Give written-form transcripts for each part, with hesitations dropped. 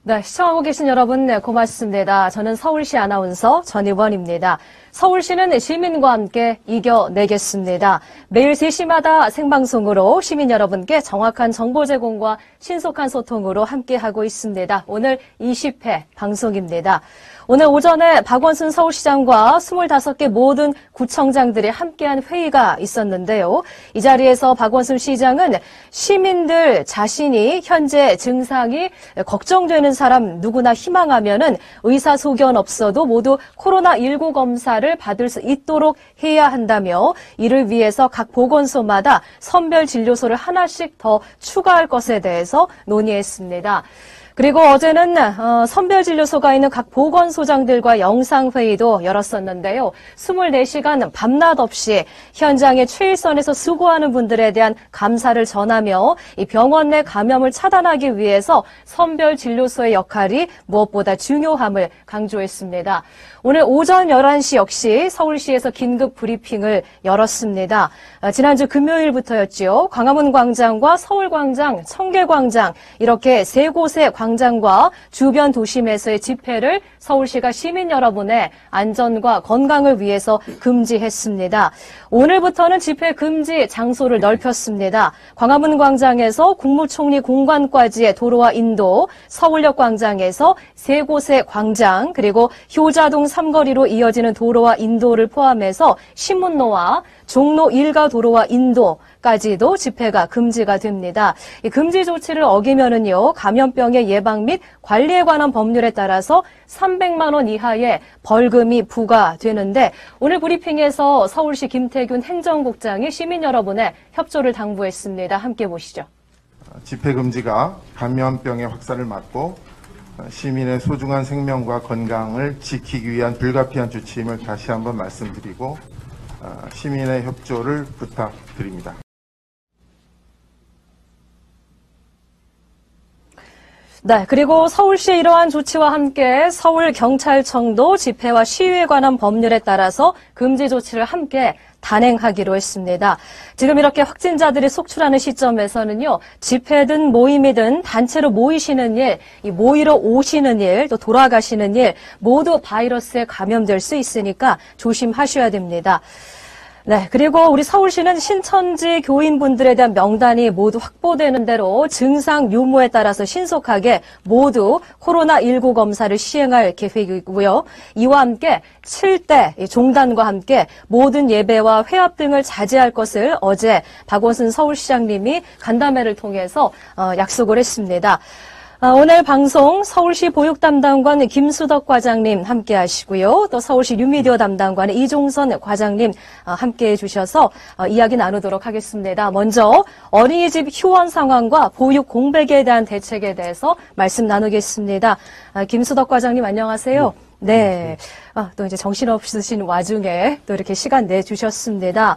네, 시청하고 계신 여러분, 네, 고맙습니다. 저는 서울시 아나운서 전희원입니다. 서울시는 시민과 함께 이겨내겠습니다. 매일 3시마다 생방송으로 시민 여러분께 정확한 정보 제공과 신속한 소통으로 함께하고 있습니다. 오늘 20회 방송입니다. 오늘 오전에 박원순 서울시장과 25개 모든 구청장들이 함께한 회의가 있었는데요. 이 자리에서 박원순 시장은 시민들 자신이 현재 증상이 걱정되는 사람 누구나 희망하면은 의사소견 없어도 모두 코로나19 검사를 받을 수 있도록 해야 한다며 이를 위해서 각 보건소마다 선별 진료소를 하나씩 더 추가할 것에 대해서 논의했습니다. 그리고 어제는 선별진료소가 있는 각 보건소장들과 영상회의도 열었었는데요. 24시간 밤낮 없이 현장의 최일선에서 수고하는 분들에 대한 감사를 전하며 이 병원 내 감염을 차단하기 위해서 선별진료소의 역할이 무엇보다 중요함을 강조했습니다. 오늘 오전 11시 역시 서울시에서 긴급 브리핑을 열었습니다. 지난주 금요일부터였죠. 광화문 광장과 서울광장, 청계광장 이렇게 세 곳의 광장과 주변 도심에서의 집회를 서울시가 시민 여러분의 안전과 건강을 위해서 금지했습니다. 오늘부터는 집회 금지 장소를 넓혔습니다. 광화문 광장에서 국무총리 공관과지의 도로와 인도, 서울역 광장에서 세 곳의 광장, 그리고 효자동 삼거리로 이어지는 도로와 인도를 포함해서 신문로와 종로 일가 도로와 인도까지도 집회가 금지가 됩니다. 이 금지 조치를 어기면은요, 감염병의 예방 및 관리에 관한 법률에 따라서 300만 원 이하의 벌금이 부과되는데 오늘 브리핑에서 서울시 김태균 행정국장이 시민 여러분의 협조를 당부했습니다. 함께 보시죠. 집회 금지가 감염병의 확산을 막고 시민의 소중한 생명과 건강을 지키기 위한 불가피한 조치임을 다시 한번 말씀드리고 시민의 협조를 부탁드립니다. 네, 그리고 서울시의 이러한 조치와 함께 서울경찰청도 집회와 시위에 관한 법률에 따라서 금지 조치를 함께 단행하기로 했습니다. 지금 이렇게 확진자들이 속출하는 시점에서는요, 집회든 모임이든 단체로 모이시는 일, 이 모이러 오시는 일, 또 돌아가시는 일 모두 바이러스에 감염될 수 있으니까 조심하셔야 됩니다. 네, 그리고 우리 서울시는 신천지 교인분들에 대한 명단이 모두 확보되는 대로 증상 유무에 따라서 신속하게 모두 코로나19 검사를 시행할 계획이고요. 이와 함께 7대 종단과 함께 모든 예배와 회합 등을 자제할 것을 어제 박원순 서울시장님이 간담회를 통해서 약속을 했습니다. 오늘 방송 서울시 보육담당관 김수덕 과장님 함께 하시고요. 또 서울시 뉴미디어 담당관 이종선 과장님 함께 해주셔서 이야기 나누도록 하겠습니다. 먼저 어린이집 휴원 상황과 보육 공백에 대한 대책에 대해서 말씀 나누겠습니다. 김수덕 과장님 안녕하세요. 네. 또 이제 정신없으신 와중에 또 이렇게 시간 내주셨습니다.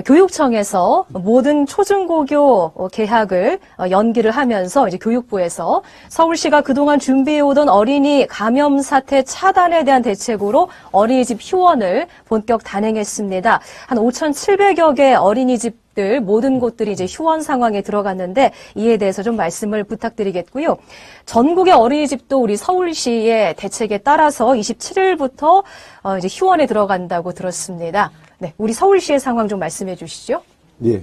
교육청에서 모든 초중고교 개학을 연기를 하면서 이제 교육부에서 서울시가 그동안 준비해오던 어린이 감염 사태 차단에 대한 대책으로 어린이집 휴원을 본격 단행했습니다. 한 5,700여 개 어린이집들 모든 곳들이 이제 휴원 상황에 들어갔는데 이에 대해서 좀 말씀을 부탁드리겠고요. 전국의 어린이집도 우리 서울시의 대책에 따라서 27일부터 이제 휴원에 들어간다고 들었습니다. 네, 우리 서울시의 상황 좀 말씀해 주시죠. 예.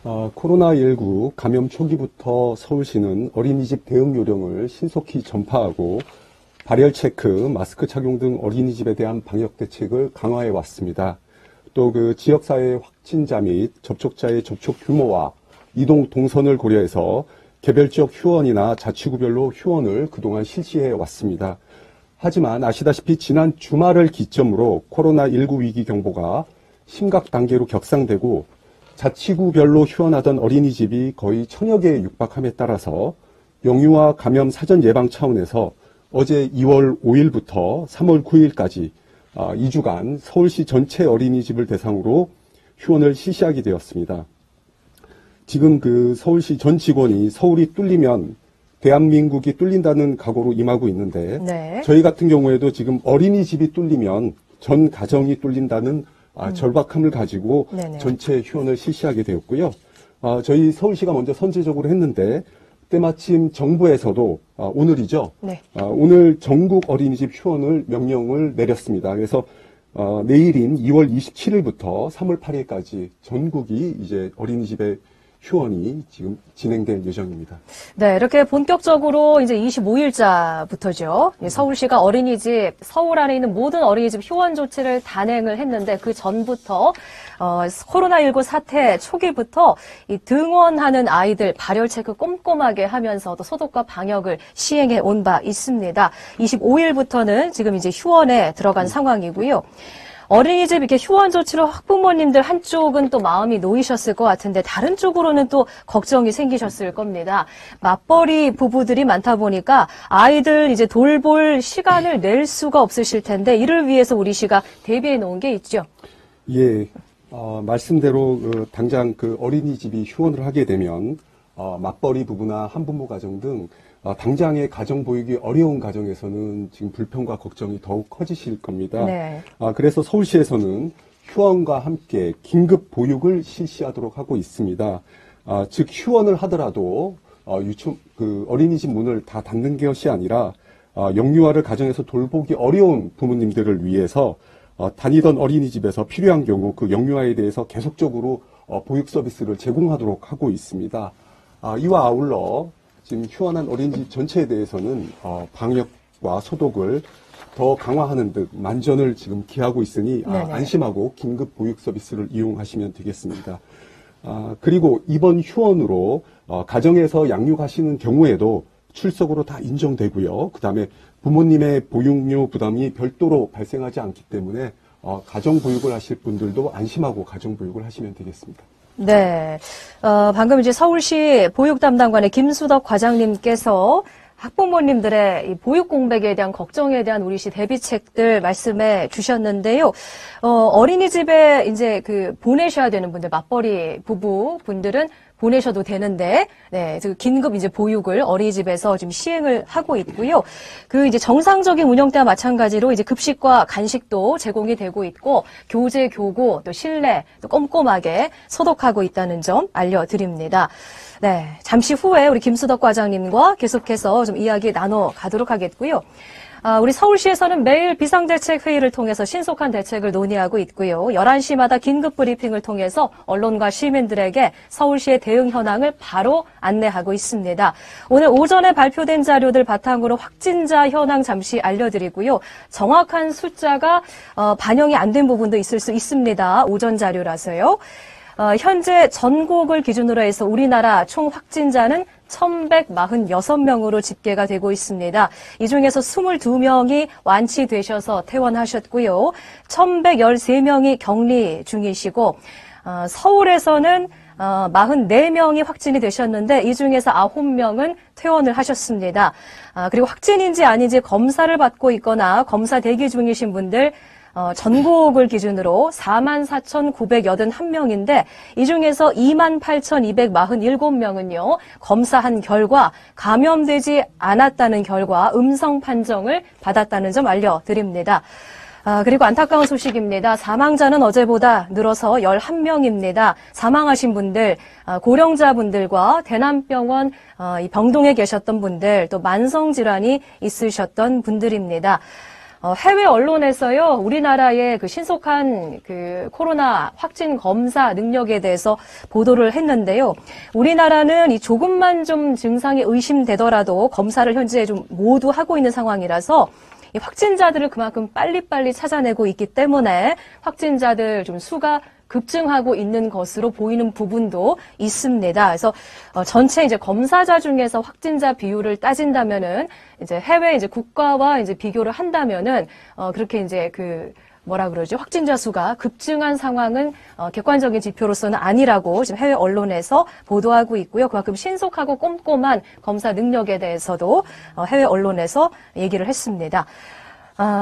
코로나19 감염 초기부터 서울시는 어린이집 대응 요령을 신속히 전파하고 발열 체크, 마스크 착용 등 어린이집에 대한 방역 대책을 강화해 왔습니다. 또 그 지역사회 확진자 및 접촉자의 접촉 규모와 이동 동선을 고려해서 개별적 휴원이나 자치구별로 휴원을 그동안 실시해 왔습니다. 하지만 아시다시피 지난 주말을 기점으로 코로나19 위기 경보가 심각 단계로 격상되고 자치구별로 휴원하던 어린이집이 거의 1000여 개에 육박함에 따라서 영유아 감염 사전 예방 차원에서 어제 2월 5일부터 3월 9일까지 2주간 서울시 전체 어린이집을 대상으로 휴원을 실시하게 되었습니다. 지금 그 서울시 전 직원이 서울이 뚫리면 대한민국이 뚫린다는 각오로 임하고 있는데 네. 저희 같은 경우에도 지금 어린이집이 뚫리면 전 가정이 뚫린다는 절박함을 가지고 네네. 전체 휴원을 실시하게 되었고요. 저희 서울시가 먼저 선제적으로 했는데 때마침 정부에서도 오늘이죠. 네. 오늘 전국 어린이집 휴원을 명령을 내렸습니다. 그래서 내일인 2월 27일부터 3월 8일까지 전국이 이제 어린이집의 휴원이 지금 진행될 예정입니다. 네, 이렇게 본격적으로 이제 25일자부터죠. 서울시가 어린이집, 서울 안에 있는 모든 어린이집 휴원 조치를 단행을 했는데 그 전부터 코로나19 사태 초기부터 이 등원하는 아이들 발열 체크 꼼꼼하게 하면서 또 소독과 방역을 시행해 온 바 있습니다. 25일부터는 지금 이제 휴원에 들어간 상황이고요. 어린이집 이렇게 휴원 조치로 학부모님들 한쪽은 또 마음이 놓이셨을 것 같은데 다른 쪽으로는 또 걱정이 생기셨을 겁니다. 맞벌이 부부들이 많다 보니까 아이들 이제 돌볼 시간을 낼 수가 없으실 텐데 이를 위해서 우리 시가 대비해 놓은 게 있죠. 예, 말씀대로 당장 그 어린이집이 휴원을 하게 되면 맞벌이 부부나 한부모 가정 등 당장의 가정 보육이 어려운 가정에서는 지금 불편과 걱정이 더욱 커지실 겁니다. 네. 그래서 서울시에서는 휴원과 함께 긴급 보육을 실시하도록 하고 있습니다. 즉 휴원을 하더라도 어린이집 문을 다 닫는 것이 아니라 영유아를 가정에서 돌보기 어려운 부모님들을 위해서 다니던 어린이집에서 필요한 경우 그 영유아에 대해서 계속적으로 보육 서비스를 제공하도록 하고 있습니다. 이와 아울러 지금 휴원한 어린이집 전체에 대해서는 방역과 소독을 더 강화하는 등 만전을 지금 기하고 있으니 안심하고 긴급 보육 서비스를 이용하시면 되겠습니다. 그리고 이번 휴원으로 가정에서 양육하시는 경우에도 출석으로 다 인정되고요. 그다음에 부모님의 보육료 부담이 별도로 발생하지 않기 때문에 가정 보육을 하실 분들도 안심하고 가정 보육을 하시면 되겠습니다. 네. 방금 이제 서울시 보육 담당관의 김수덕 과장님께서 학부모님들의 이 보육 공백에 대한 걱정에 대한 우리 시 대비책들 말씀해 주셨는데요. 어린이집에 이제 보내셔야 되는 분들, 맞벌이 부부 분들은 보내셔도 되는데, 네, 긴급 이제 보육을 어린이집에서 지금 시행을 하고 있고요. 이제 정상적인 운영 때와 마찬가지로 이제 급식과 간식도 제공이 되고 있고, 교재, 교구, 또 실내, 또 꼼꼼하게 소독하고 있다는 점 알려드립니다. 네, 잠시 후에 우리 김수덕 과장님과 계속해서 좀 이야기 나눠가도록 하겠고요. 우리 서울시에서는 매일 비상대책 회의를 통해서 신속한 대책을 논의하고 있고요. 11시마다 긴급 브리핑을 통해서 언론과 시민들에게 서울시의 대응 현황을 바로 안내하고 있습니다. 오늘 오전에 발표된 자료들 바탕으로 확진자 현황 잠시 알려드리고요. 정확한 숫자가 반영이 안 된 부분도 있을 수 있습니다. 오전 자료라서요. 현재 전국을 기준으로 해서 우리나라 총 확진자는 1,146명으로 집계가 되고 있습니다. 이 중에서 22명이 완치되셔서 퇴원하셨고요. 1,113명이 격리 중이시고 서울에서는 44명이 확진이 되셨는데 이 중에서 9명은 퇴원을 하셨습니다. 그리고 확진인지 아닌지 검사를 받고 있거나 검사 대기 중이신 분들 전국을 기준으로 44,981명인데 이 중에서 28,247명은요. 검사한 결과 감염되지 않았다는 결과 음성 판정을 받았다는 점 알려드립니다. 그리고 안타까운 소식입니다. 사망자는 어제보다 늘어서 11명입니다. 사망하신 분들, 고령자분들과 대남병원 이 병동에 계셨던 분들, 또 만성질환이 있으셨던 분들입니다. 해외 언론에서요, 우리나라의 신속한 코로나 확진 검사 능력에 대해서 보도를 했는데요. 우리나라는 이 조금만 좀 증상이 의심되더라도 검사를 현재 좀 모두 하고 있는 상황이라서 이 확진자들을 그만큼 빨리빨리 찾아내고 있기 때문에 확진자들 좀 수가 급증하고 있는 것으로 보이는 부분도 있습니다. 그래서 전체 이제 검사자 중에서 확진자 비율을 따진다면은 이제 해외 이제 국가와 이제 비교를 한다면은 그렇게 이제 확진자 수가 급증한 상황은 객관적인 지표로서는 아니라고 지금 해외 언론에서 보도하고 있고요. 그만큼 신속하고 꼼꼼한 검사 능력에 대해서도 해외 언론에서 얘기를 했습니다.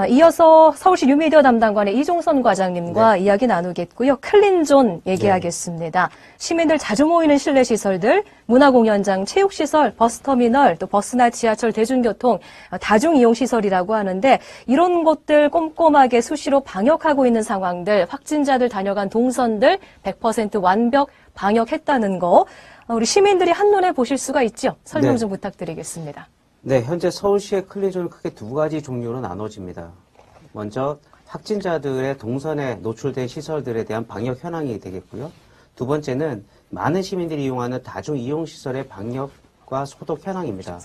이어서 서울시 뉴미디어 담당관의 이종선 과장님과 이야기 나누겠고요. 클린존 얘기하겠습니다. 시민들 자주 모이는 실내시설들, 문화공연장, 체육시설, 버스터미널, 또 버스나 지하철, 대중교통, 다중이용시설이라고 하는데 이런 곳들 꼼꼼하게 수시로 방역하고 있는 상황들, 확진자들 다녀간 동선들 100% 완벽 방역했다는 거 우리 시민들이 한눈에 보실 수가 있죠? 설명 네. 좀 부탁드리겠습니다. 네, 현재 서울시의 클린존은 크게 두 가지 종류로 나눠집니다. 먼저 확진자들의 동선에 노출된 시설들에 대한 방역 현황이 되겠고요. 두 번째는 많은 시민들이 이용하는 다중 이용시설의 방역과 소독 현황입니다.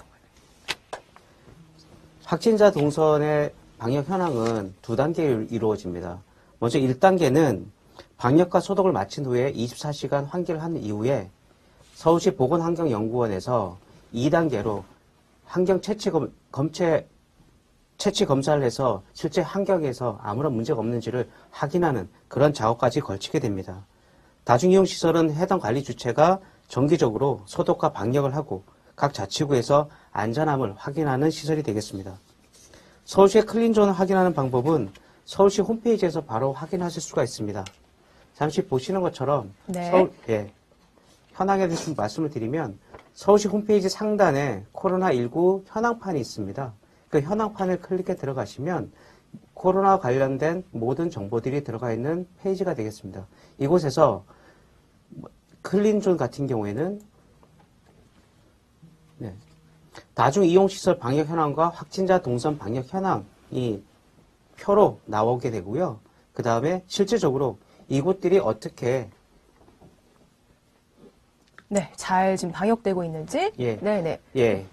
확진자 동선의 방역 현황은 두 단계로 이루어집니다. 먼저 1단계는 방역과 소독을 마친 후에 24시간 환기를 한 이후에 서울시 보건환경연구원에서 2단계로 환경 채취 검사를 해서 실제 환경에서 아무런 문제가 없는지를 확인하는 그런 작업까지 걸치게 됩니다. 다중이용시설은 해당 관리 주체가 정기적으로 소독과 방역을 하고 각 자치구에서 안전함을 확인하는 시설이 되겠습니다. 서울시의 클린존을 확인하는 방법은 서울시 홈페이지에서 바로 확인하실 수가 있습니다. 잠시 보시는 것처럼 네. 현황에 대해서 좀 말씀을 드리면 서울시 홈페이지 상단에 코로나19 현황판이 있습니다. 그 현황판을 클릭해 들어가시면 코로나 관련된 모든 정보들이 들어가 있는 페이지가 되겠습니다. 이곳에서 클린존 같은 경우에는 다중이용시설 방역 현황과 확진자 동선 방역 현황이 표로 나오게 되고요. 그 다음에 실제적으로 이곳들이 어떻게 네, 잘 지금 방역되고 있는지. 예. 네네. 예,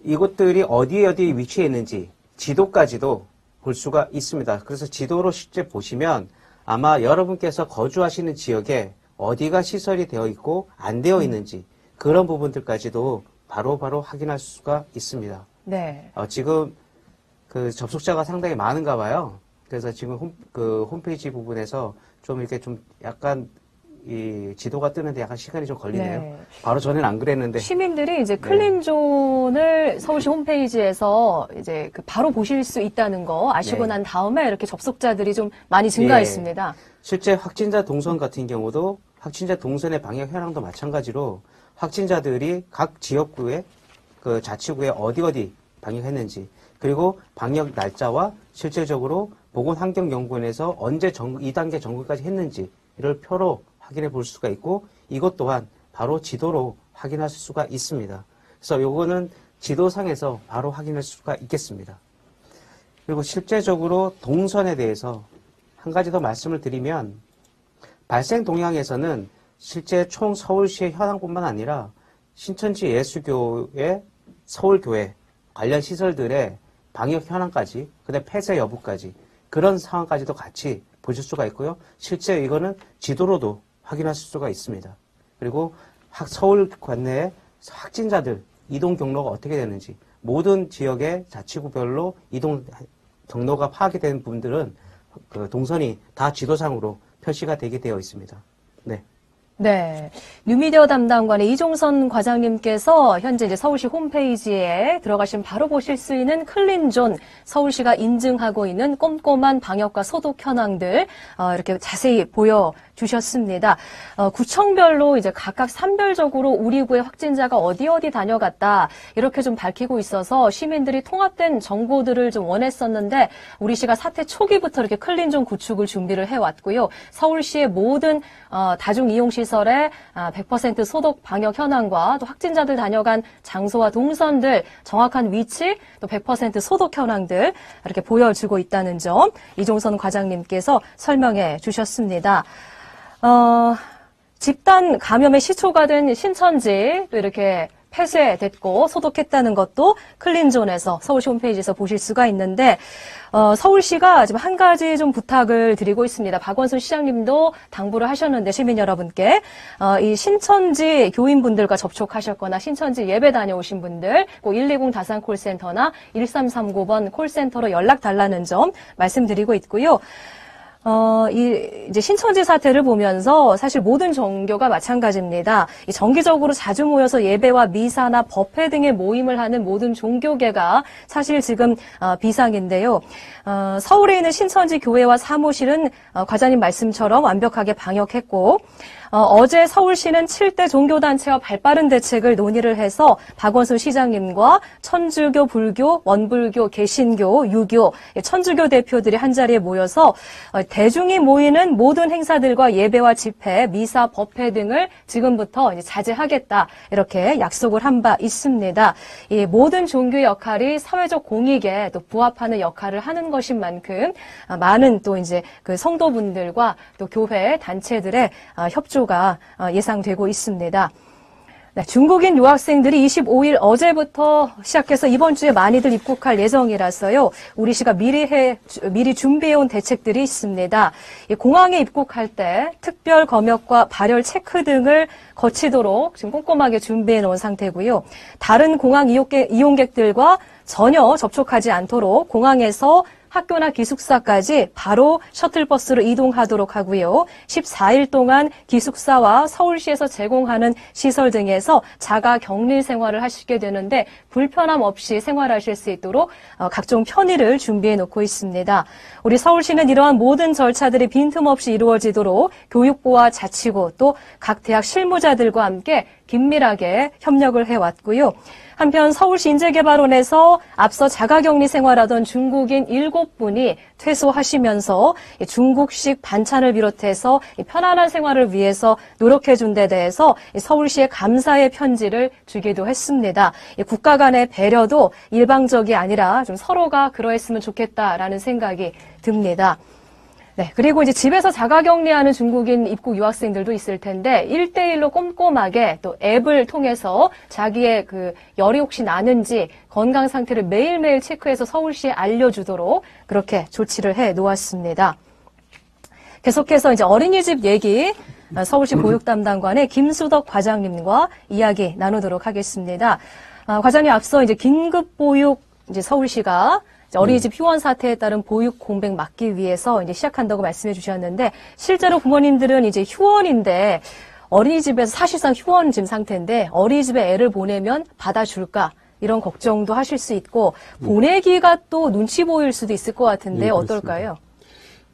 이곳들이 어디에 위치해 있는지 지도까지도 볼 수가 있습니다. 그래서 지도로 실제 보시면 아마 여러분께서 거주하시는 지역에 어디가 시설이 되어 있고 안 되어 있는지 그런 부분들까지도 바로바로 확인할 수가 있습니다. 네. 지금 그 접속자가 상당히 많은가 봐요. 그래서 지금 홈페이지 부분에서 좀 이렇게 좀 약간 이 지도가 뜨는데 약간 시간이 좀 걸리네요. 네. 바로 전에는 안 그랬는데. 시민들이 이제 클린존을 서울시 홈페이지에서 이제 바로 보실 수 있다는 거 아시고 네. 난 다음에 이렇게 접속자들이 좀 많이 증가했습니다. 실제 확진자 동선 같은 경우도 확진자 동선의 방역 현황도 마찬가지로 확진자들이 각 지역구에 그 자치구에 어디 방역했는지 그리고 방역 날짜와 실질적으로 보건환경연구원에서 언제 2단계 점검까지 했는지를 표로 확인해 볼 수가 있고 이것 또한 바로 지도로 확인하실 수가 있습니다. 그래서 요거는 지도상에서 바로 확인할 수가 있겠습니다. 그리고 실제적으로 동선에 대해서 한 가지 더 말씀을 드리면 발생 동향에서는 실제 총 서울시의 현황뿐만 아니라 신천지 예수교회, 서울교회 관련 시설들의 방역 현황까지, 그다음에 폐쇄 여부까지 그런 상황까지도 같이 보실 수가 있고요. 실제 이거는 지도로도 확인하실 수가 있습니다. 그리고 서울 관내의 확진자들 이동 경로가 어떻게 되는지 모든 지역의 자치구별로 이동 경로가 파악이 된 분들은 그 동선이 다 지도상으로 표시가 되게 되어 있습니다. 네. 네. 뉴미디어 담당관의 이종선 과장님께서 현재 이제 서울시 홈페이지에 들어가시면 바로 보실 수 있는 클린존, 서울시가 인증하고 있는 꼼꼼한 방역과 소독 현황들, 이렇게 자세히 보여주셨습니다. 구청별로 이제 각각 산별적으로 우리 구의 확진자가 어디 다녀갔다, 이렇게 좀 밝히고 있어서 시민들이 통합된 정보들을 좀 원했었는데, 우리 시가 사태 초기부터 이렇게 클린존 구축을 준비를 해왔고요. 서울시의 모든, 다중이용시설의 100% 소독 방역 현황과 또 확진자들 다녀간 장소와 동선들 정확한 위치 또 100% 소독 현황들 이렇게 보여주고 있다는 점 이종선 과장님께서 설명해 주셨습니다. 집단 감염의 시초가 된 신천지 또 이렇게 폐쇄됐고 소독했다는 것도 클린존에서 서울시 홈페이지에서 보실 수가 있는데 서울시가 지금 한 가지 좀 부탁을 드리고 있습니다. 박원순 시장님도 당부를 하셨는데 시민 여러분께 이 신천지 교인분들과 접촉하셨거나 신천지 예배 다녀오신 분들 꼭 120 다산 콜센터나 1339번 콜센터로 연락 달라는 점 말씀드리고 있고요. 이제 신천지 사태를 보면서 사실 모든 종교가 마찬가지입니다. 정기적으로 자주 모여서 예배와 미사나 법회 등의 모임을 하는 모든 종교계가 사실 지금 비상인데요. 서울에 있는 신천지 교회와 사무실은 과장님 말씀처럼 완벽하게 방역했고 어제 서울시는 7대 종교단체와 발빠른 대책을 논의를 해서 박원순 시장님과 천주교, 불교, 원불교, 개신교, 유교, 천주교 대표들이 한자리에 모여서 대중이 모이는 모든 행사들과 예배와 집회, 미사, 법회 등을 지금부터 이제 자제하겠다 이렇게 약속을 한 바 있습니다. 이 모든 종교의 역할이 사회적 공익에 또 부합하는 역할을 하는 것인 만큼 많은 또 이제 그 성도분들과 또 교회 단체들의 협조가 예상되고 있습니다. 네, 중국인 유학생들이 25일 어제부터 시작해서 이번 주에 많이들 입국할 예정이라서요. 우리시가 미리 준비해온 대책들이 있습니다. 공항에 입국할 때 특별 검역과 발열 체크 등을 거치도록 지금 꼼꼼하게 준비해 놓은 상태고요. 다른 공항 이용객들과 전혀 접촉하지 않도록 공항에서 학교나 기숙사까지 바로 셔틀버스로 이동하도록 하고요. 14일 동안 기숙사와 서울시에서 제공하는 시설 등에서 자가 격리 생활을 하시게 되는데 불편함 없이 생활하실 수 있도록 각종 편의를 준비해 놓고 있습니다. 우리 서울시는 이러한 모든 절차들이 빈틈없이 이루어지도록 교육부와 자치구 또 각 대학 실무자들과 함께 긴밀하게 협력을 해왔고요. 한편 서울시 인재개발원에서 앞서 자가격리 생활하던 중국인 7분이 퇴소하시면서 중국식 반찬을 비롯해서 편안한 생활을 위해서 노력해준 데 대해서 서울시에 감사의 편지를 주기도 했습니다. 국가 간의 배려도 일방적이 아니라 좀 서로가 그러했으면 좋겠다라는 생각이 듭니다. 네, 그리고 이제 집에서 자가격리하는 중국인 입국 유학생들도 있을 텐데 1대1로 꼼꼼하게 또 앱을 통해서 자기의 그 열이 혹시 나는지 건강 상태를 매일매일 체크해서 서울시에 알려주도록 그렇게 조치를 해 놓았습니다. 계속해서 이제 어린이집 얘기 서울시 보육담당관의 김수덕 과장님과 이야기 나누도록 하겠습니다. 과장님 앞서 이제 긴급보육 이제 서울시가 어린이집 휴원 사태에 따른 보육 공백 막기 위해서 이제 시작한다고 말씀해 주셨는데 실제로 부모님들은 이제 휴원인데 어린이집에서 사실상 휴원진 상태인데 어린이집에 애를 보내면 받아줄까 이런 걱정도 하실 수 있고 보내기가 또 눈치 보일 수도 있을 것 같은데 네, 어떨까요?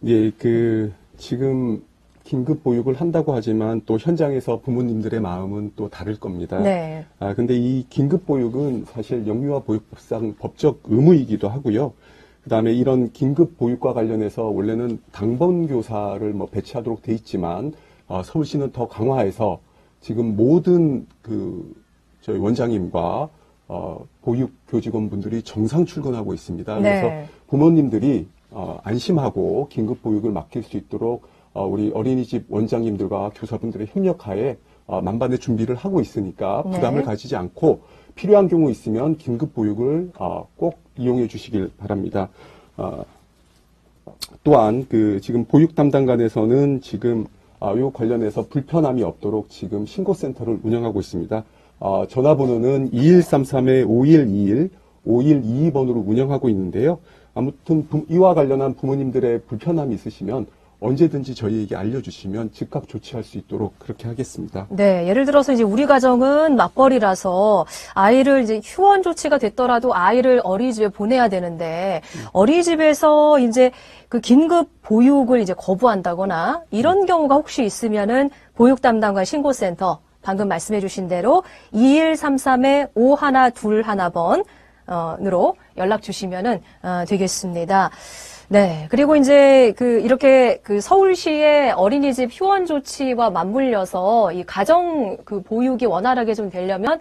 예, 지금 긴급 보육을 한다고 하지만 또 현장에서 부모님들의 마음은 또 다를 겁니다. 네. 근데 이 긴급 보육은 사실 영유아 보육법상 법적 의무이기도 하고요. 그다음에 이런 긴급 보육과 관련해서 원래는 당번 교사를 배치하도록 돼 있지만 서울시는 더 강화해서 지금 모든 저희 원장님과 보육 교직원분들이 정상 출근하고 있습니다. 그래서 네. 부모님들이 안심하고 긴급 보육을 맡길 수 있도록 우리 어린이집 원장님들과 교사분들의 협력하에 만반의 준비를 하고 있으니까 부담을 네. 가지지 않고 필요한 경우 있으면 긴급 보육을 꼭 이용해 주시길 바랍니다. 또한 지금 보육 담당관에서는 지금 요 관련해서 불편함이 없도록 지금 신고센터를 운영하고 있습니다. 전화번호는 2133-5121, 5122번으로 운영하고 있는데요. 아무튼 이와 관련한 부모님들의 불편함이 있으시면 언제든지 저희에게 알려주시면 즉각 조치할 수 있도록 그렇게 하겠습니다. 네, 예를 들어서 이제 우리 가정은 맞벌이라서 아이를 이제 휴원 조치가 됐더라도 아이를 어린이집에 보내야 되는데 어린이집에서 이제 그 긴급 보육을 이제 거부한다거나 이런 경우가 혹시 있으면은 보육 담당관 신고센터 방금 말씀해 주신 대로 2133-5121번으로 연락 주시면은 되겠습니다. 네. 그리고 이제 이렇게 서울시의 어린이집 휴원 조치와 맞물려서 이 가정 보육이 원활하게 좀 되려면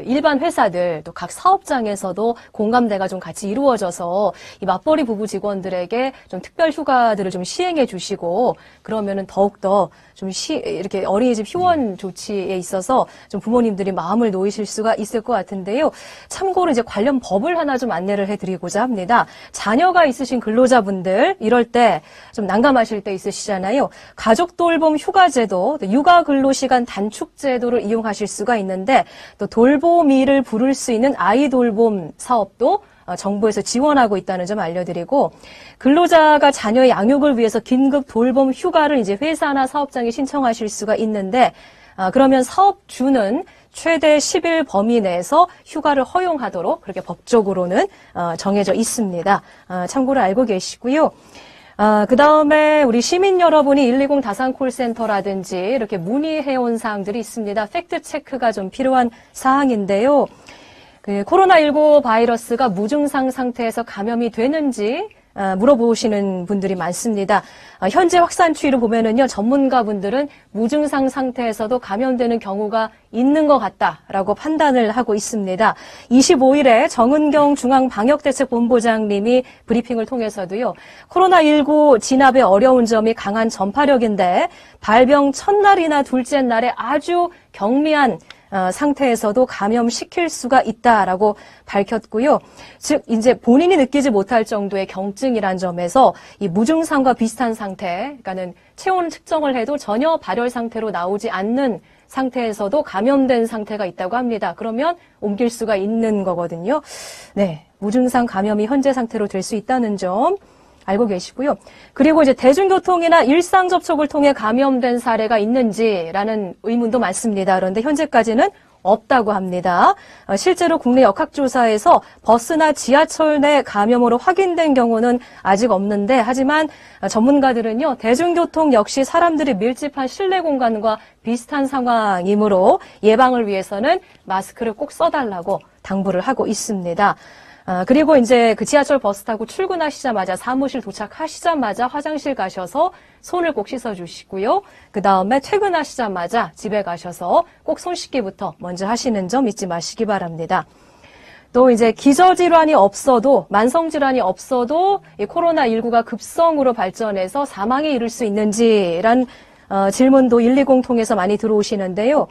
일반 회사들 또 각 사업장에서도 공감대가 좀 같이 이루어져서 이 맞벌이 부부 직원들에게 좀 특별 휴가들을 좀 시행해 주시고 그러면은 더욱더 좀 이렇게 어린이집 휴원 조치에 있어서 좀 부모님들이 마음을 놓이실 수가 있을 것 같은데요. 참고로 이제 관련 법을 하나 좀 안내를 해드리고자 합니다. 자녀가 있으신 근로자분들 이럴 때 좀 난감하실 때 있으시잖아요. 가족돌봄 휴가제도, 육아 근로시간 단축제도를 이용하실 수가 있는데 또 돌보미를 부를 수 있는 아이돌봄 사업도 정부에서 지원하고 있다는 점 알려드리고 근로자가 자녀의 양육을 위해서 긴급 돌봄 휴가를 이제 회사나 사업장에 신청하실 수가 있는데 그러면 사업주는 최대 10일 범위 내에서 휴가를 허용하도록 그렇게 법적으로는 정해져 있습니다. 참고로 알고 계시고요. 그 다음에 우리 시민 여러분이 120 다산 콜센터라든지 이렇게 문의해온 사항들이 있습니다. 팩트체크가 좀 필요한 사항인데요. 코로나19 바이러스가 무증상 상태에서 감염이 되는지 물어보시는 분들이 많습니다. 현재 확산 추이를 보면은요, 전문가분들은 무증상 상태에서도 감염되는 경우가 있는 것 같다라고 판단을 하고 있습니다. 25일에 정은경 중앙방역대책본부장님이 브리핑을 통해서도요, 코로나19 진압의 어려운 점이 강한 전파력인데 발병 첫날이나 둘째 날에 아주 경미한 상태에서도 감염시킬 수가 있다라고 밝혔고요. 즉 이제 본인이 느끼지 못할 정도의 경증이란 점에서 이 무증상과 비슷한 상태, 그러니까는 체온 측정을 해도 전혀 발열 상태로 나오지 않는 상태에서도 감염된 상태가 있다고 합니다. 그러면 옮길 수가 있는 거거든요. 네, 무증상 감염이 현재 상태로 될 수 있다는 점 알고 계시고요. 그리고 이제 대중교통이나 일상 접촉을 통해 감염된 사례가 있는지라는 의문도 많습니다. 그런데 현재까지는 없다고 합니다. 실제로 국내 역학조사에서 버스나 지하철 내 감염으로 확인된 경우는 아직 없는데, 하지만 전문가들은요, 대중교통 역시 사람들이 밀집한 실내 공간과 비슷한 상황이므로 예방을 위해서는 마스크를 꼭 써달라고 당부를 하고 있습니다. 그리고 이제 그 지하철 버스 타고 출근하시자마자 사무실 도착하시자마자 화장실 가셔서 손을 꼭 씻어주시고요. 그 다음에 퇴근하시자마자 집에 가셔서 꼭 손 씻기부터 먼저 하시는 점 잊지 마시기 바랍니다. 또 이제 기저질환이 없어도, 만성질환이 없어도 이 코로나19가 급성으로 발전해서 사망에 이를 수 있는지란 질문도 120 통해서 많이 들어오시는데요.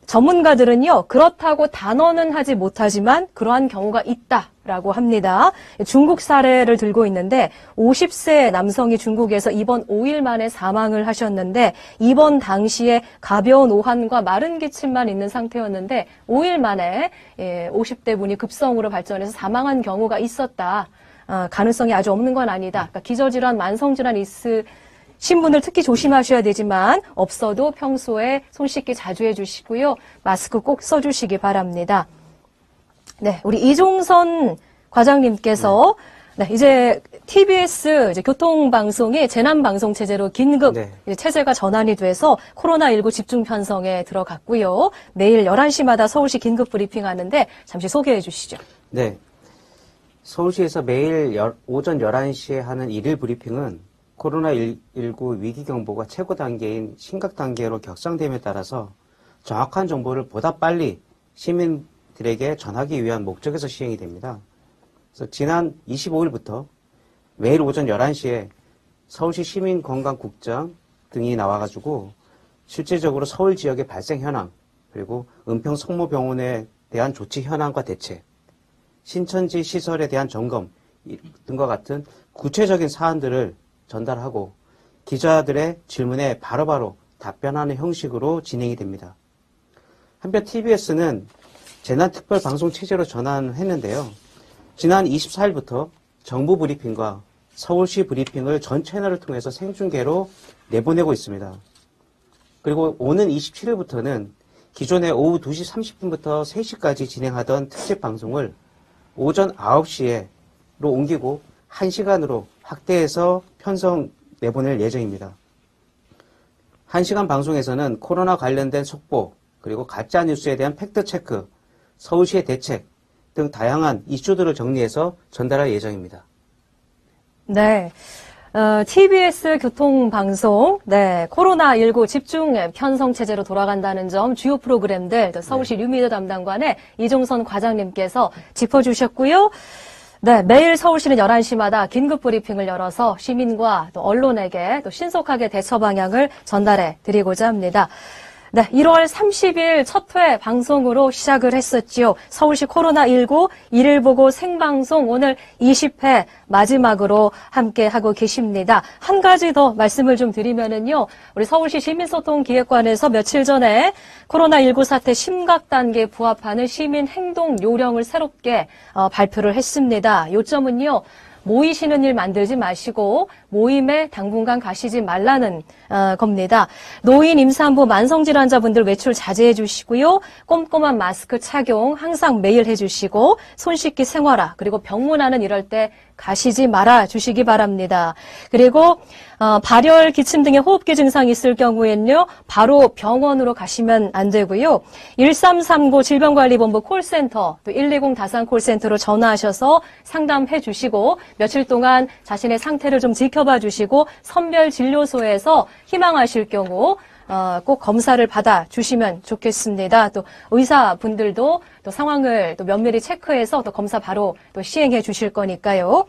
전문가들은요, 그렇다고 단언은 하지 못하지만 그러한 경우가 있다라고 합니다. 중국 사례를 들고 있는데 50세 남성이 중국에서 입원 5일 만에 사망을 하셨는데, 입원 당시에 가벼운 오한과 마른 기침만 있는 상태였는데 5일 만에 50대 분이 급성으로 발전해서 사망한 경우가 있었다. 가능성이 아주 없는 건 아니다. 그러니까 기저질환, 만성질환 신분을 특히 조심하셔야 되지만 없어도 평소에 손 씻기 자주 해주시고요. 마스크 꼭 써주시기 바랍니다. 네, 우리 이종선 과장님께서 이제 TBS 이제 교통방송이 재난방송 체제로 긴급 체제가 전환이 돼서 코로나19 집중 편성에 들어갔고요. 매일 11시마다 서울시 긴급 브리핑 하는데 잠시 소개해 주시죠. 네, 서울시에서 매일 오전 11시에 하는 일일 브리핑은 코로나19 위기경보가 최고 단계인 심각 단계로 격상됨에 따라서 정확한 정보를 보다 빨리 시민들에게 전하기 위한 목적에서 시행이 됩니다. 그래서 지난 25일부터 매일 오전 11시에 서울시 시민건강국장 등이 나와가지고 실질적으로 서울 지역의 발생 현황, 그리고 은평 성모병원에 대한 조치 현황과 대책, 신천지 시설에 대한 점검 등과 같은 구체적인 사안들을 전달하고 기자들의 질문에 바로바로 답변하는 형식으로 진행이 됩니다. 한편 TBS는 재난특별방송 체제로 전환했는데요. 지난 24일부터 정부 브리핑과 서울시 브리핑을 전 채널을 통해서 생중계로 내보내고 있습니다. 그리고 오는 27일부터는 기존에 오후 2시 30분부터 3시까지 진행하던 특집 방송을 오전 9시로 옮기고 1시간으로 확대해서 편성 내보낼 예정입니다. 1시간 방송에서는 코로나 관련된 속보, 그리고 가짜뉴스에 대한 팩트체크, 서울시의 대책 등 다양한 이슈들을 정리해서 전달할 예정입니다. 네. TBS 교통방송, 코로나19 집중 편성 체제로 돌아간다는 점, 주요 프로그램들, 또 서울시 뉴미디어 담당관의 이종선 과장님께서 짚어주셨고요. 네, 매일 서울시는 11시마다 긴급 브리핑을 열어서 시민과 또 언론에게 또 신속하게 대처 방향을 전달해 드리고자 합니다. 네, 1월 30일 첫 회 방송으로 시작을 했었지요. 서울시 코로나19 일일 보고 생방송 오늘 20회 마지막으로 함께 하고 계십니다. 한 가지 더 말씀을 좀 드리면은요. 우리 서울시 시민소통기획관에서 며칠 전에 코로나19 사태 심각 단계에 부합하는 시민 행동 요령을 새롭게 발표를 했습니다. 요점은요. 모이시는 일 만들지 마시고 모임에 당분간 가시지 말라는 겁니다. 노인, 임산부, 만성질환자분들 외출 자제해 주시고요. 꼼꼼한 마스크 착용 항상 매일 해주시고 손 씻기 생활화 그리고 병문안은 이럴 때 가시지 말아 주시기 바랍니다. 그리고 발열, 기침 등의 호흡기 증상이 있을 경우에는요. 바로 병원으로 가시면 안 되고요. 1339 질병관리본부 콜센터 또 120 다산 콜센터로 전화하셔서 상담해 주시고 며칠 동안 자신의 상태를 좀 지켜봐 주시고 선별진료소에서 희망하실 경우 꼭 검사를 받아 주시면 좋겠습니다. 또 의사분들도 또 상황을 또 면밀히 체크해서 또 검사 바로 또 시행해 주실 거니까요.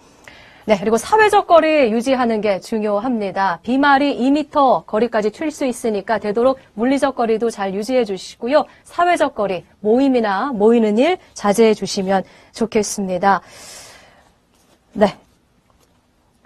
네, 그리고 사회적 거리 유지하는 게 중요합니다. 비말이 2m 거리까지 튈 수 있으니까 되도록 물리적 거리도 잘 유지해 주시고요. 사회적 거리, 모임이나 모이는 일 자제해 주시면 좋겠습니다. 네.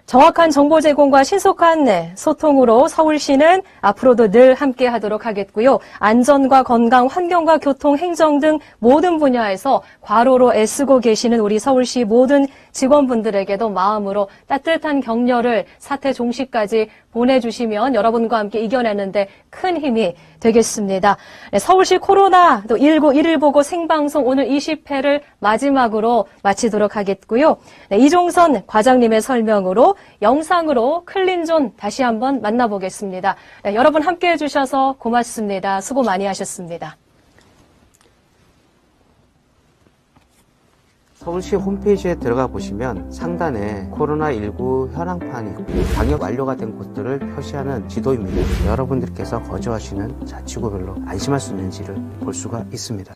정확한 정보 제공과 신속한 소통으로 서울시는 앞으로도 늘 함께 하도록 하겠고요. 안전과 건강, 환경과 교통, 행정 등 모든 분야에서 과로로 애쓰고 계시는 우리 서울시 모든 직원분들에게도 마음으로 따뜻한 격려를 사태 종식까지 보내주시면 여러분과 함께 이겨내는데 큰 힘이 되겠습니다. 네, 서울시 코로나 또 19 1일 보고 생방송 오늘 20회를 마지막으로 마치도록 하겠고요. 네, 이종선 과장님의 설명으로 영상으로 클린존 다시 한번 만나보겠습니다. 네, 여러분 함께해 주셔서 고맙습니다. 수고 많이 하셨습니다. 서울시 홈페이지에 들어가 보시면 상단에 코로나19 현황판이 있고 방역 완료가 된 곳들을 표시하는 지도입니다. 여러분들께서 거주하시는 자치구별로 안심할 수 있는지를 볼 수가 있습니다.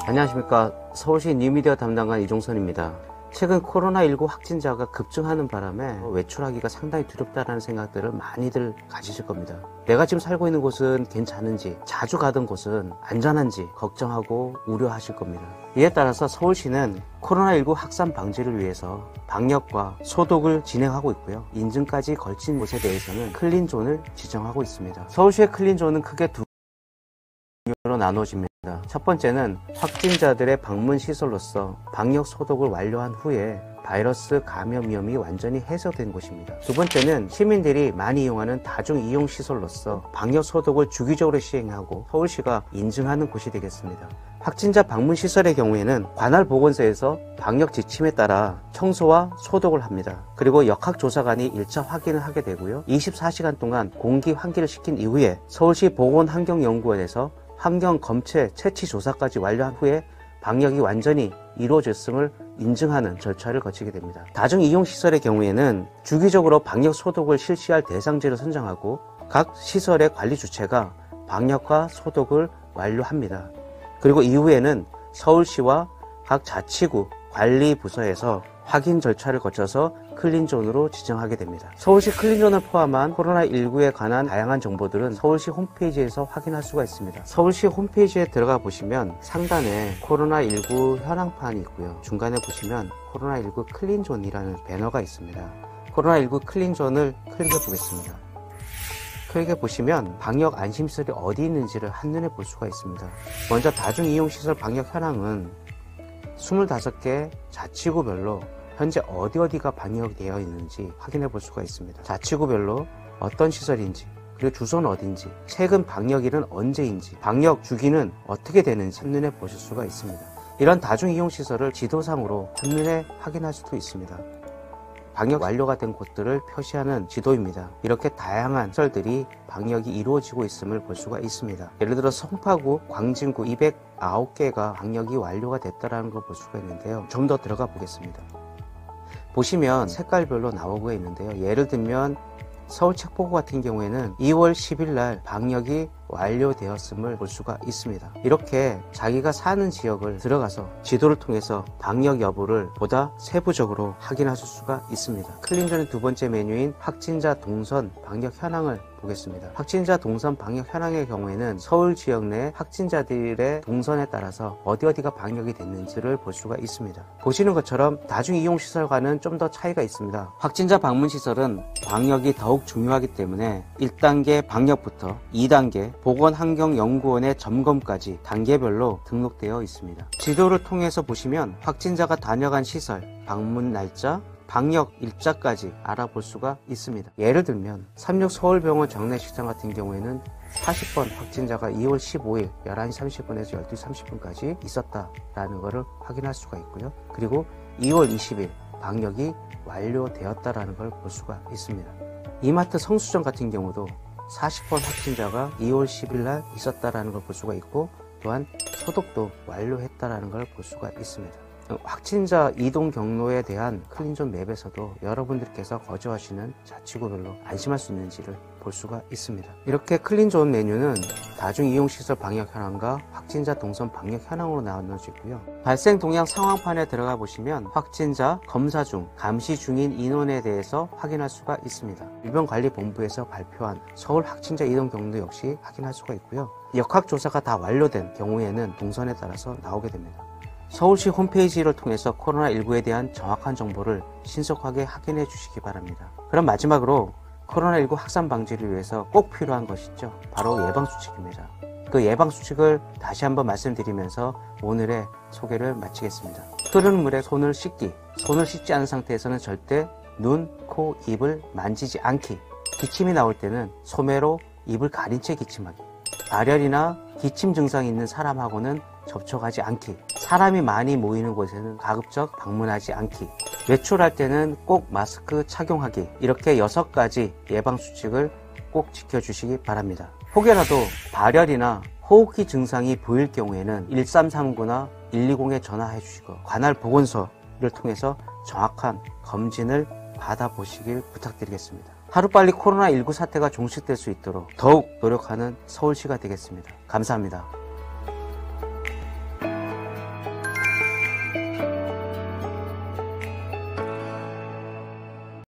안녕하십니까. 서울시 뉴미디어 담당관 이종선입니다. 최근 코로나19 확진자가 급증하는 바람에 외출하기가 상당히 두렵다는 생각들을 많이들 가지실 겁니다. 내가 지금 살고 있는 곳은 괜찮은지, 자주 가던 곳은 안전한지 걱정하고 우려하실 겁니다. 이에 따라서 서울시는 코로나19 확산 방지를 위해서 방역과 소독을 진행하고 있고요. 인증까지 걸친 곳에 대해서는 클린존을 지정하고 있습니다. 서울시의 클린존은 크게 두 로 나눠집니다. 첫 번째는 확진자들의 방문 시설로서 방역 소독을 완료한 후에 바이러스 감염 위험이 완전히 해소된 곳입니다. 두 번째는 시민들이 많이 이용하는 다중 이용 시설로서 방역 소독을 주기적으로 시행하고 서울시가 인증하는 곳이 되겠습니다. 확진자 방문 시설의 경우에는 관할 보건소에서 방역 지침에 따라 청소와 소독을 합니다. 그리고 역학조사관이 1차 확인을 하게 되고요. 24시간 동안 공기 환기를 시킨 이후에 서울시 보건환경연구원에서 환경 검체 채취 조사까지 완료한 후에 방역이 완전히 이루어졌음을 인증하는 절차를 거치게 됩니다. 다중 이용 시설의 경우에는 주기적으로 방역 소독을 실시할 대상지를 선정하고 각 시설의 관리 주체가 방역과 소독을 완료합니다. 그리고 이후에는 서울시와 각 자치구 관리 부서에서 확인 절차를 거쳐서 클린존으로 지정하게 됩니다. 서울시 클린존을 포함한 코로나19에 관한 다양한 정보들은 서울시 홈페이지에서 확인할 수가 있습니다. 서울시 홈페이지에 들어가 보시면 상단에 코로나19 현황판이 있고요. 중간에 보시면 코로나19 클린존이라는 배너가 있습니다. 코로나19 클린존을 클릭해 보겠습니다. 클릭해 보시면 방역 안심시설이 어디 있는지를 한눈에 볼 수가 있습니다. 먼저 다중이용시설 방역 현황은 25개 자치구별로 현재 어디가 방역이 되어 있는지 확인해 볼 수가 있습니다. 자치구별로 어떤 시설인지, 그리고 주소는 어딘지, 최근 방역일은 언제인지, 방역 주기는 어떻게 되는지 한눈에 보실 수가 있습니다. 이런 다중이용시설을 지도상으로 한눈에 확인할 수도 있습니다. 방역 완료가 된 곳들을 표시하는 지도입니다. 이렇게 다양한 시설들이 방역이 이루어지고 있음을 볼 수가 있습니다. 예를 들어 송파구, 광진구 209개가 방역이 완료가 됐다는 걸 볼 수가 있는데요. 좀 더 들어가 보겠습니다. 보시면 색깔별로 나오고 있는데요. 예를 들면 서울 책포구 같은 경우에는 2월 10일 날 방역이 완료되었음을 볼 수가 있습니다. 이렇게 자기가 사는 지역을 들어가서 지도를 통해서 방역 여부를 보다 세부적으로 확인하실 수가 있습니다. 클린존의 두 번째 메뉴인 확진자 동선 방역 현황을 보겠습니다. 확진자 동선 방역 현황의 경우에는 서울 지역 내 확진자들의 동선에 따라서 어디가 방역이 됐는지를 볼 수가 있습니다. 보시는 것처럼 다중이용시설과는 좀 더 차이가 있습니다. 확진자 방문시설은 방역이 더욱 중요하기 때문에 1단계 방역부터 2단계, 보건환경연구원의 점검까지 단계별로 등록되어 있습니다. 지도를 통해서 보시면 확진자가 다녀간 시설, 방문 날짜, 방역 일자까지 알아볼 수가 있습니다. 예를 들면 36 서울병원 장례식장 같은 경우에는 40번 확진자가 2월 15일 11시 30분에서 12시 30분까지 있었다라는 것을 확인할 수가 있고요. 그리고 2월 20일 방역이 완료되었다라는 걸 볼 수가 있습니다. 이마트 성수점 같은 경우도 40번 확진자가 2월 10일 날 있었다라는 걸 볼 수가 있고, 또한 소독도 완료했다라는 걸 볼 수가 있습니다. 확진자 이동 경로에 대한 클린존 맵에서도 여러분들께서 거주하시는 자치구별로 안심할 수 있는지를 볼 수가 있습니다. 이렇게 클린존 메뉴는 다중이용시설 방역 현황과 확진자 동선 방역 현황으로 나눠지고요. 발생 동향 상황판에 들어가 보시면 확진자, 검사 중, 감시 중인 인원에 대해서 확인할 수가 있습니다. 질병관리본부에서 발표한 서울 확진자 이동 경로 역시 확인할 수가 있고요. 역학조사가 다 완료된 경우에는 동선에 따라서 나오게 됩니다. 서울시 홈페이지를 통해서 코로나19에 대한 정확한 정보를 신속하게 확인해 주시기 바랍니다. 그럼 마지막으로 코로나19 확산 방지를 위해서 꼭 필요한 것이죠. 바로 예방수칙입니다. 그 예방수칙을 다시 한번 말씀드리면서 오늘의 소개를 마치겠습니다. 흐르는 물에 손을 씻기, 손을 씻지 않은 상태에서는 절대 눈, 코, 입을 만지지 않기, 기침이 나올 때는 소매로 입을 가린 채 기침하기, 발열이나 기침 증상이 있는 사람하고는 접촉하지 않기, 사람이 많이 모이는 곳에는 가급적 방문하지 않기, 외출할 때는 꼭 마스크 착용하기, 이렇게 6가지 예방수칙을 꼭 지켜주시기 바랍니다. 혹여라도 발열이나 호흡기 증상이 보일 경우에는 1339나 120에 전화해 주시고 관할 보건소를 통해서 정확한 검진을 받아보시길 부탁드리겠습니다. 하루빨리 코로나19 사태가 종식될 수 있도록 더욱 노력하는 서울시가 되겠습니다. 감사합니다.